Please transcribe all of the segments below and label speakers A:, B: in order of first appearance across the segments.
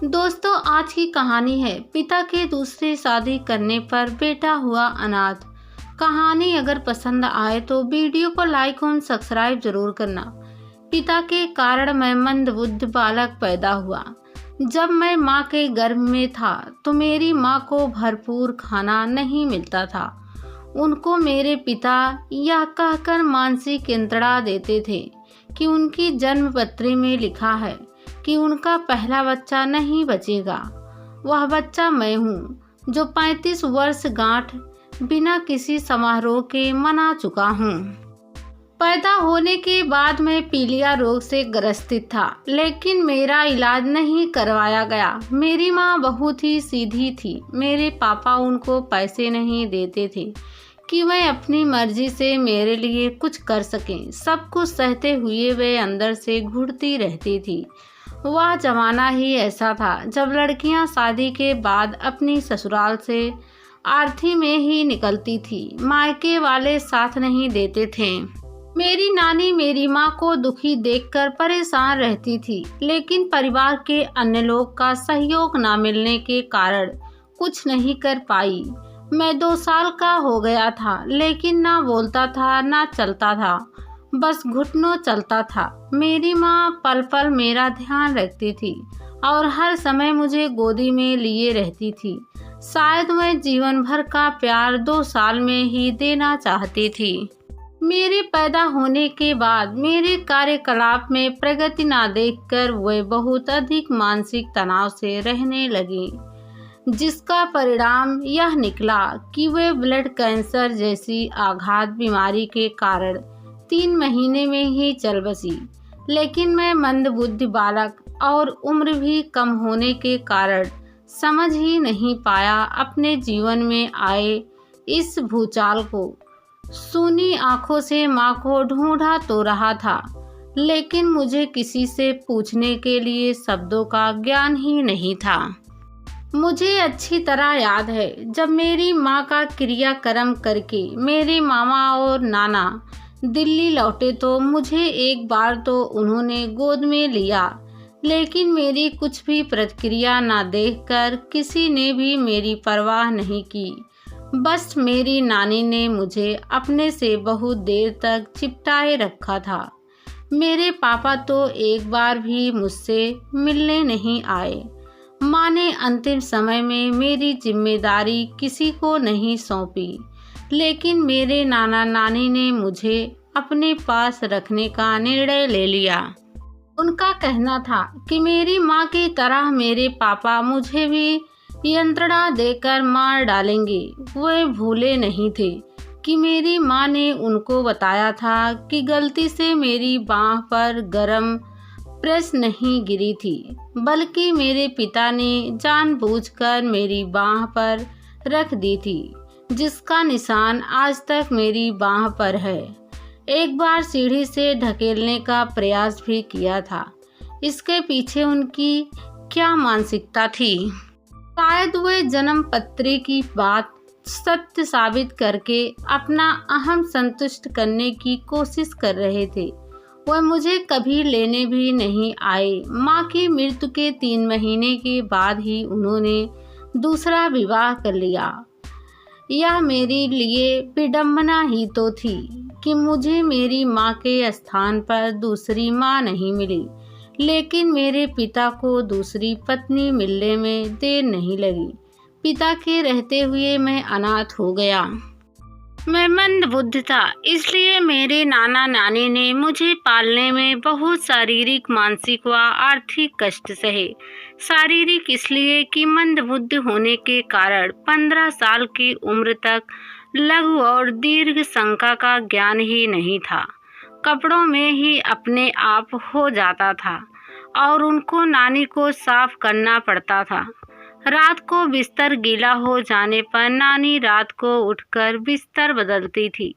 A: दोस्तों, आज की कहानी है पिता के दूसरी शादी करने पर बेटा हुआ अनाथ। कहानी अगर पसंद आए तो वीडियो को लाइक और सब्सक्राइब जरूर करना। पिता के कारण मैं मंदबुद्ध बालक पैदा हुआ। जब मैं माँ के गर्भ में था तो मेरी माँ को भरपूर खाना नहीं मिलता था। उनको मेरे पिता यह कहकर मानसिक यंत्रणा देते थे कि उनकी जन्म पत्री में लिखा है कि उनका पहला बच्चा नहीं बचेगा। वह बच्चा मैं हूँ जो 35 वर्ष गांठ बिना किसी समारोह के मना चुका हूँ। पैदा होने के बाद मैं पीलिया रोग से ग्रसित था, लेकिन मेरा इलाज नहीं करवाया गया। मेरी माँ बहुत ही सीधी थी। मेरे पापा उनको पैसे नहीं देते थे कि वह अपनी मर्जी से मेरे लिए कुछ कर सकें। सब कुछ सहते हुए वे अंदर से घुटती रहती थी। वह जमाना ही ऐसा था जब लड़कियां शादी के बाद अपनी ससुराल से आरती में ही निकलती थी। मायके वाले साथ नहीं देते थे। मेरी नानी मेरी माँ को दुखी देखकर परेशान रहती थी, लेकिन परिवार के अन्य लोग का सहयोग न मिलने के कारण कुछ नहीं कर पाई। मैं 2 साल का हो गया था, लेकिन ना बोलता था ना चलता था, बस घुटनों चलता था। मेरी माँ पल पल मेरा ध्यान रखती थी और हर समय मुझे गोदी में लिए रहती थी। शायद मैं जीवन भर का प्यार 2 साल में ही देना चाहती थी। मेरे पैदा होने के बाद मेरे कार्यकलाप में प्रगति न देखकर वे बहुत अधिक मानसिक तनाव से रहने लगी, जिसका परिणाम यह निकला कि वे ब्लड कैंसर जैसी आघात बीमारी के कारण 3 महीने में ही चल बसी। लेकिन मैं मंदबुद्धि बालक और उम्र भी कम होने के कारण समझ ही नहीं पाया अपने जीवन में आए इस भूचाल को। सूनी आंखों से माँ को ढूंढा तो रहा था, लेकिन मुझे किसी से पूछने के लिए शब्दों का ज्ञान ही नहीं था। मुझे अच्छी तरह याद है जब मेरी माँ का क्रियाक्रम करके मेरे मामा और नाना दिल्ली लौटे तो मुझे एक बार तो उन्होंने गोद में लिया, लेकिन मेरी कुछ भी प्रतिक्रिया न देखकर किसी ने भी मेरी परवाह नहीं की। बस मेरी नानी ने मुझे अपने से बहुत देर तक चिपटाए रखा था। मेरे पापा तो एक बार भी मुझसे मिलने नहीं आए। माँ ने अंतिम समय में मेरी जिम्मेदारी किसी को नहीं सौंपी, लेकिन मेरे नाना नानी ने मुझे अपने पास रखने का निर्णय ले लिया। उनका कहना था कि मेरी माँ की तरह मेरे पापा मुझे भी यंत्रणा देकर मार डालेंगे। वे भूले नहीं थे कि मेरी माँ ने उनको बताया था कि गलती से मेरी बाँह पर गरम प्रेस नहीं गिरी थी, बल्कि मेरे पिता ने जानबूझकर मेरी बाँह पर रख दी थी, जिसका निशान आज तक मेरी बाँह पर है। एक बार सीढ़ी से ढकेलने का प्रयास भी किया था। इसके पीछे उनकी क्या मानसिकता थी? शायद वे जन्म पत्री की बात सत्य साबित करके अपना अहम संतुष्ट करने की कोशिश कर रहे थे। वह मुझे कभी लेने भी नहीं आए। माँ की मृत्यु के 3 महीने के बाद ही उन्होंने दूसरा विवाह कर लिया। यह मेरे लिए विडंबना ही तो थी कि मुझे मेरी माँ के स्थान पर दूसरी माँ नहीं मिली, लेकिन मेरे पिता को दूसरी पत्नी मिलने में देर नहीं लगी। पिता के रहते हुए मैं अनाथ हो गया। मैं मंदबुद्ध था, इसलिए मेरे नाना नानी ने मुझे पालने में बहुत शारीरिक, मानसिक व आर्थिक कष्ट सहे। शारीरिक इसलिए कि मंदबुद्ध होने के कारण 15 साल की उम्र तक लघु और दीर्घ संख्या का ज्ञान ही नहीं था। कपड़ों में ही अपने आप हो जाता था और उनको नानी को साफ करना पड़ता था। रात को बिस्तर गीला हो जाने पर नानी रात को उठकर बिस्तर बदलती थी।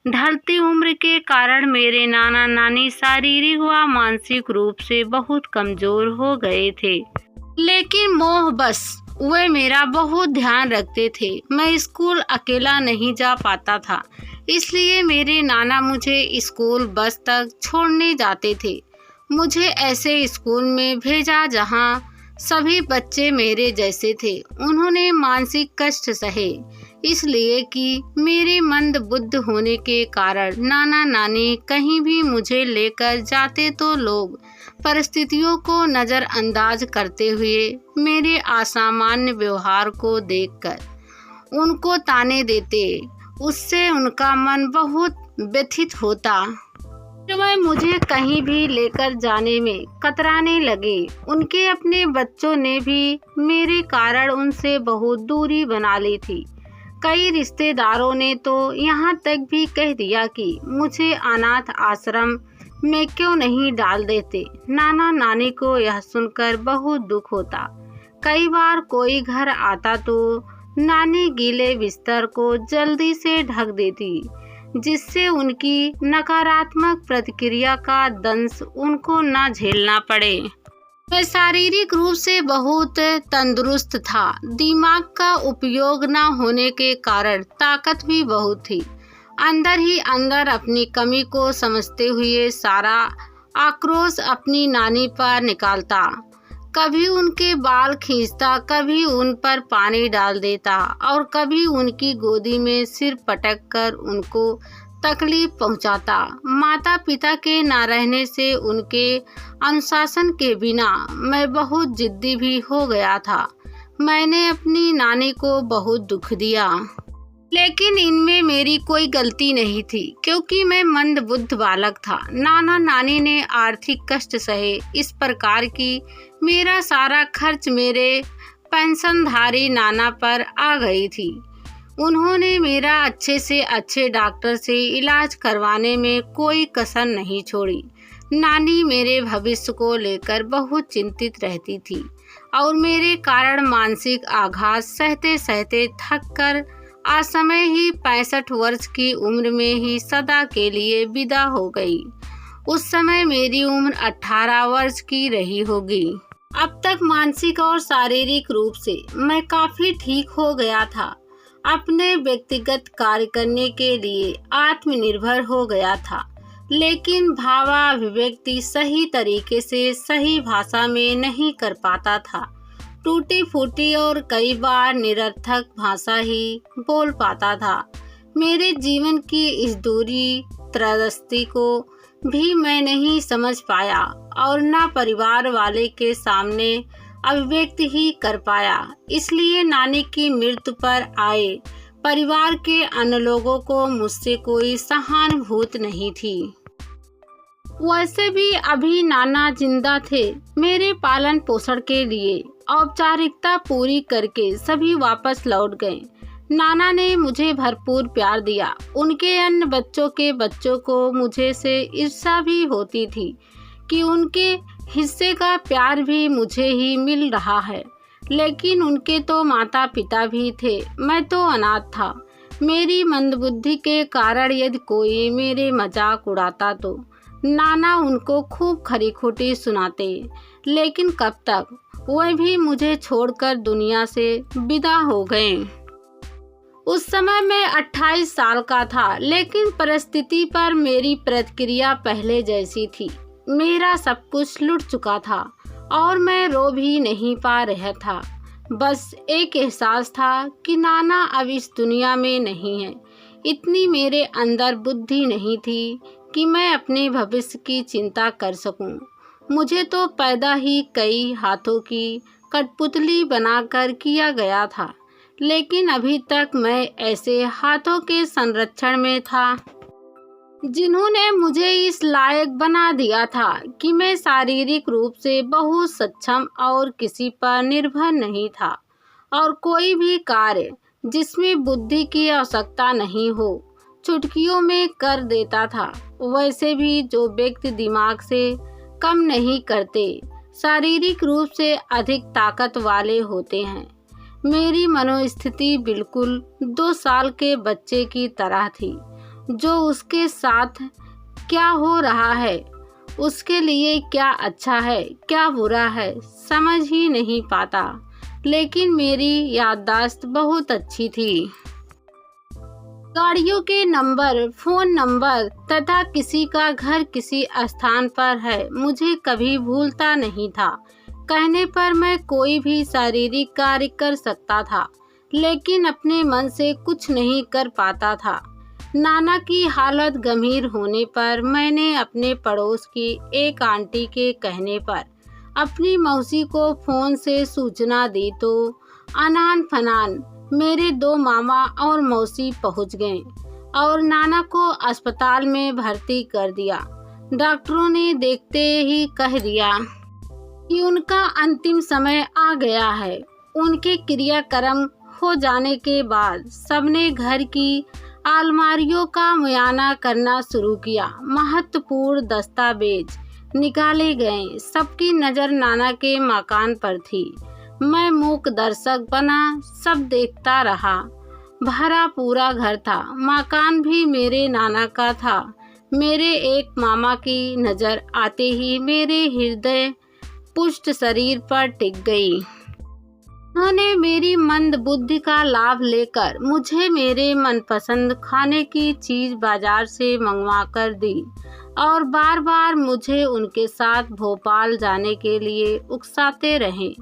A: ढलती उम्र के कारण मेरे नाना नानी शारीरिक व मानसिक रूप से बहुत कमजोर हो गए थे, लेकिन मोह बस वे मेरा बहुत ध्यान रखते थे। मैं स्कूल अकेला नहीं जा पाता था, इसलिए मेरे नाना मुझे स्कूल बस तक छोड़ने जाते थे। मुझे ऐसे स्कूल में भेजा जहां सभी बच्चे मेरे जैसे थे। उन्होंने मानसिक कष्ट सहे, इसलिए कि मेरे मंद बुद्ध होने के कारण नाना नानी कहीं भी मुझे लेकर जाते तो लोग परिस्थितियों को नज़रअंदाज करते हुए मेरे असामान्य व्यवहार को देखकर उनको ताने देते। उससे उनका मन बहुत व्यथित होता। वह मुझे कहीं भी लेकर जाने में कतराने लगे। उनके अपने बच्चों ने भी मेरे कारण उनसे बहुत दूरी बना ली थी। कई रिश्तेदारों ने तो यहाँ तक भी कह दिया कि मुझे अनाथ आश्रम में क्यों नहीं डाल देते। नाना नानी को यह सुनकर बहुत दुख होता। कई बार कोई घर आता तो नानी गीले बिस्तर को जल्दी से ढक देती, जिससे उनकी नकारात्मक प्रतिक्रिया का दंश उनको न झेलना पड़े। मैं शारीरिक रूप से बहुत तंदुरुस्त था। दिमाग का उपयोग न होने के कारण ताकत भी बहुत थी। अंदर ही अंदर अपनी कमी को समझते हुए सारा आक्रोश अपनी नानी पर निकालता। कभी उनके बाल खींचता, कभी उन पर पानी डाल देता और कभी उनकी गोदी में सिर पटक कर उनको तकलीफ पहुंचाता। माता पिता के न रहने से उनके अनुशासन के बिना मैं बहुत जिद्दी भी हो गया था। मैंने अपनी नानी को बहुत दुख दिया, लेकिन इनमें मेरी कोई गलती नहीं थी, क्योंकि मैं मंद बुद्ध बालक था। नाना नानी ने आर्थिक कष्ट सहे, इस प्रकार कि मेरा सारा खर्च मेरे पेंशनधारी नाना पर आ गई थी। उन्होंने मेरा अच्छे से अच्छे डॉक्टर से इलाज करवाने में कोई कसर नहीं छोड़ी। नानी मेरे भविष्य को लेकर बहुत चिंतित रहती थी और मेरे कारण मानसिक आघात सहते सहते थक कर असमय ही 65 वर्ष की उम्र में ही सदा के लिए विदा हो गई। उस समय मेरी उम्र 18 वर्ष की रही होगी। अब तक मानसिक और शारीरिक रूप से मैं काफी ठीक हो गया था। अपने व्यक्तिगत कार्य करने के लिए आत्मनिर्भर हो गया था, लेकिन भावाभिव्यक्ति सही तरीके से सही भाषा में नहीं कर पाता था। टूटी फूटी और कई बार निरर्थक भाषा ही बोल पाता था। मेरे जीवन की इस दूरी त्रस्ती को भी मैं नहीं समझ पाया और न परिवार वाले के सामने अभिव्यक्त ही कर पाया। इसलिए नानी की मृत्यु पर आए परिवार के अन्य लोगों को मुझसे कोई सहानुभूति नहीं थी। वैसे भी अभी नाना जिंदा थे। मेरे पालन पोषण के लिए औपचारिकता पूरी करके सभी वापस लौट गए। नाना ने मुझे भरपूर प्यार दिया। उनके अन्य बच्चों के बच्चों को मुझे से ईर्ष्या भी होती थी कि उनके हिस्से का प्यार भी मुझे ही मिल रहा है, लेकिन उनके तो माता पिता भी थे। मैं तो अनाथ था। मेरी मंदबुद्धि के कारण यदि कोई मेरे मजाक उड़ाता तो नाना उनको खूब खरी खोटी सुनाते, लेकिन कब तक वह भी मुझे छोड़कर दुनिया से विदा हो गए। उस समय मैं 28 साल का था, लेकिन परिस्थिति पर मेरी प्रतिक्रिया पहले जैसी थी। मेरा सब कुछ लुट चुका था और मैं रो भी नहीं पा रहा था। बस एक एहसास था कि नाना अब इस दुनिया में नहीं है। इतनी मेरे अंदर बुद्धि नहीं थी कि मैं अपने भविष्य की चिंता कर सकूं। मुझे तो पैदा ही कई हाथों की कठपुतली बनाकर किया गया था, लेकिन अभी तक मैं ऐसे हाथों के संरक्षण में था जिन्होंने मुझे इस लायक बना दिया था कि मैं शारीरिक रूप से बहुत सक्षम और किसी पर निर्भर नहीं था, और कोई भी कार्य जिसमें बुद्धि की आवश्यकता नहीं हो चुटकियों में कर देता था। वैसे भी जो व्यक्ति दिमाग से कम नहीं करते, शारीरिक रूप से अधिक ताकत वाले होते हैं। मेरी मनोस्थिति बिल्कुल 2 साल के बच्चे की तरह थी, जो उसके साथ क्या हो रहा है, उसके लिए क्या अच्छा है क्या बुरा है, समझ ही नहीं पाता। लेकिन मेरी याददाश्त बहुत अच्छी थी। गाड़ियों के नंबर, फोन नंबर तथा किसी का घर किसी स्थान पर है, मुझे कभी भूलता नहीं था। कहने पर मैं कोई भी शारीरिक कार्य कर सकता था, लेकिन अपने मन से कुछ नहीं कर पाता था। नाना की हालत गंभीर होने पर मैंने अपने पड़ोस की एक आंटी के कहने पर अपनी मौसी को फ़ोन से सूचना दी तो अनान फनान मेरे 2 मामा और मौसी पहुंच गए और नाना को अस्पताल में भर्ती कर दिया। डॉक्टरों ने देखते ही कह दिया कि उनका अंतिम समय आ गया है। उनके क्रियाक्रम हो जाने के बाद सबने घर की अलमारियों का मुआयना करना शुरू किया। महत्वपूर्ण दस्तावेज निकाले गए। सबकी नज़र नाना के मकान पर थी। मैं मूक दर्शक बना, सब देखता रहा। भरा पूरा घर था। मकान भी मेरे नाना का था। मेरे एक मामा की नज़र आते ही मेरे हृदय पुष्ट शरीर पर टिक गई। उन्होंने मेरी मंद बुद्धि का लाभ लेकर मुझे मेरे मनपसंद खाने की चीज़ बाजार से मंगवा कर दी और बार बार मुझे उनके साथ भोपाल जाने के लिए उकसाते रहे।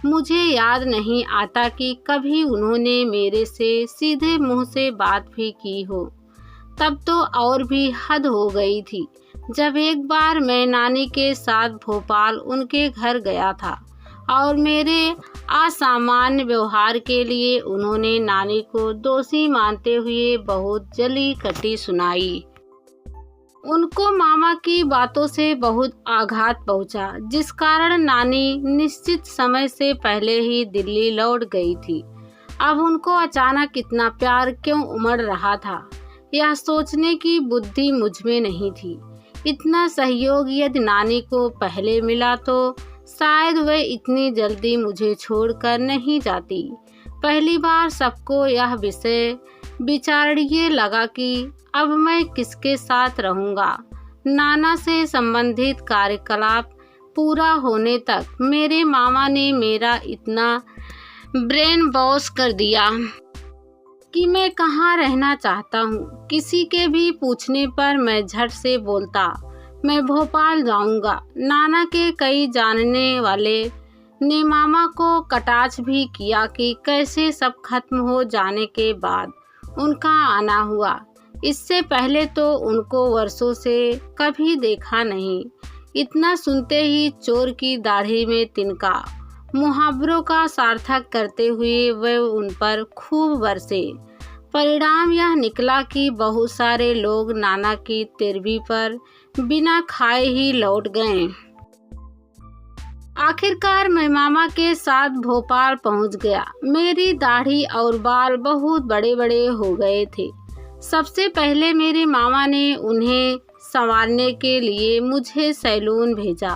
A: मुझे याद नहीं आता कि कभी उन्होंने मेरे से सीधे मुंह से बात भी की हो। तब तो और भी हद हो गई थी जब एक बार मैं नानी के साथ भोपाल उनके घर गया था और मेरे असामान्य व्यवहार के लिए उन्होंने नानी को दोषी मानते हुए बहुत जली कटी सुनाई। उनको मामा की बातों से बहुत आघात पहुंचा, जिस कारण नानी निश्चित समय से पहले ही दिल्ली लौट गई थी। अब उनको अचानक इतना प्यार क्यों उमड़ रहा था, यह सोचने की बुद्धि मुझ में नहीं थी। इतना सहयोग यदि नानी को पहले मिला तो शायद वह इतनी जल्दी मुझे छोड़कर नहीं जाती। पहली बार सबको यह विषय विचारणीय लगा कि अब मैं किसके साथ रहूँगा। नाना से संबंधित कार्यकलाप पूरा होने तक मेरे मामा ने मेरा इतना ब्रेन वॉश कर दिया कि मैं कहाँ रहना चाहता हूँ। किसी के भी पूछने पर मैं झट से बोलता मैं भोपाल जाऊँगा। नाना के कई जानने वाले ने मामा को कटाक्ष भी किया कि कैसे सब खत्म हो जाने के बाद उनका आना हुआ। इससे पहले तो उनको वर्षों से कभी देखा नहीं। इतना सुनते ही चोर की दाढ़ी में तिनका मुहावरों का सार्थक करते हुए वे उन पर खूब बरसे। परिणाम यह निकला कि बहुत सारे लोग नाना की तेरवी पर बिना खाए ही लौट गए। आखिरकार मैं मामा के साथ भोपाल पहुंच गया। मेरी दाढ़ी और बाल बहुत बड़े बड़े हो गए थे। सबसे पहले मेरे मामा ने उन्हें संवारने के लिए मुझे सैलून भेजा।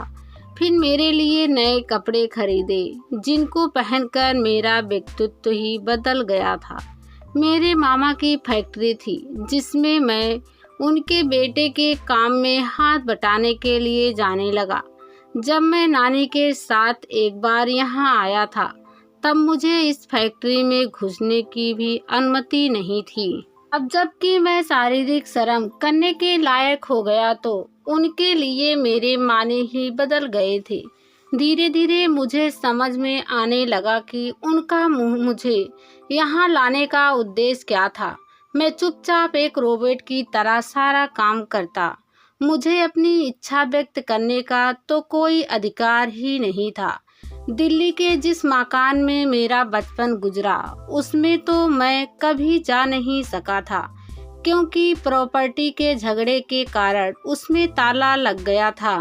A: फिर मेरे लिए नए कपड़े खरीदे, जिनको पहनकर मेरा व्यक्तित्व ही बदल गया था। मेरे मामा की फैक्ट्री थी, जिसमें मैं उनके बेटे के काम में हाथ बटाने के लिए जाने लगा। जब मैं नानी के साथ एक बार यहाँ आया था, तब मुझे इस फैक्ट्री में घुसने की भी अनुमति नहीं थी। अब जबकि मैं शारीरिक श्रम करने के लायक हो गया तो उनके लिए मेरे माने ही बदल गए थे। धीरे धीरे मुझे समझ में आने लगा कि उनका मुझे यहाँ लाने का उद्देश्य क्या था। मैं चुपचाप एक रोबोट की तरह सारा काम करता। मुझे अपनी इच्छा व्यक्त करने का तो कोई अधिकार ही नहीं था। दिल्ली के जिस मकान में मेरा बचपन गुजरा, उसमें तो मैं कभी जा नहीं सका था, क्योंकि प्रॉपर्टी के झगड़े के कारण उसमें ताला लग गया था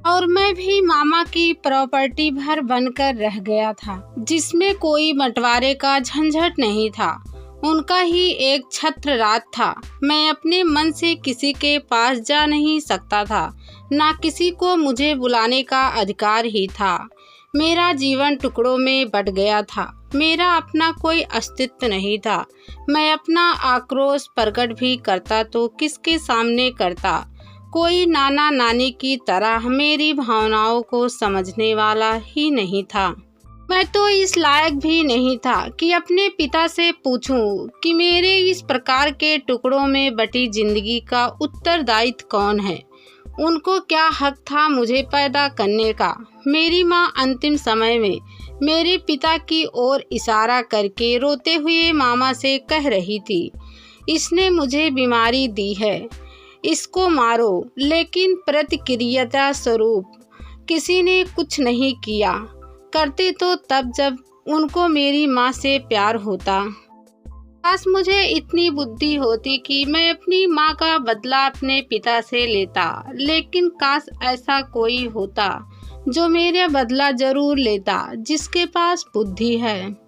A: और मैं भी मामा की प्रॉपर्टी भर बनकर रह गया था, जिसमें कोई बंटवारे का झंझट नहीं था। उनका ही एक छत्र राज था। मैं अपने मन से किसी के पास जा नहीं सकता था, ना किसी को मुझे बुलाने का अधिकार ही था। मेरा जीवन टुकड़ों में बट गया था। मेरा अपना कोई अस्तित्व नहीं था। मैं अपना आक्रोश प्रकट भी करता तो किसके सामने करता। कोई नाना नानी की तरह मेरी भावनाओं को समझने वाला ही नहीं था। मैं तो इस लायक भी नहीं था कि अपने पिता से पूछूं कि मेरे इस प्रकार के टुकड़ों में बटी जिंदगी का उत्तरदायित्व कौन है। उनको क्या हक था मुझे पैदा करने का। मेरी माँ अंतिम समय में मेरे पिता की ओर इशारा करके रोते हुए मामा से कह रही थी, इसने मुझे बीमारी दी है, इसको मारो। लेकिन प्रतिक्रिया स्वरूप किसी ने कुछ नहीं किया। करते तो तब जब उनको मेरी माँ से प्यार होता। काश मुझे इतनी बुद्धि होती कि मैं अपनी माँ का बदला अपने पिता से लेता। लेकिन काश ऐसा कोई होता जो मेरा बदला जरूर लेता, जिसके पास बुद्धि है।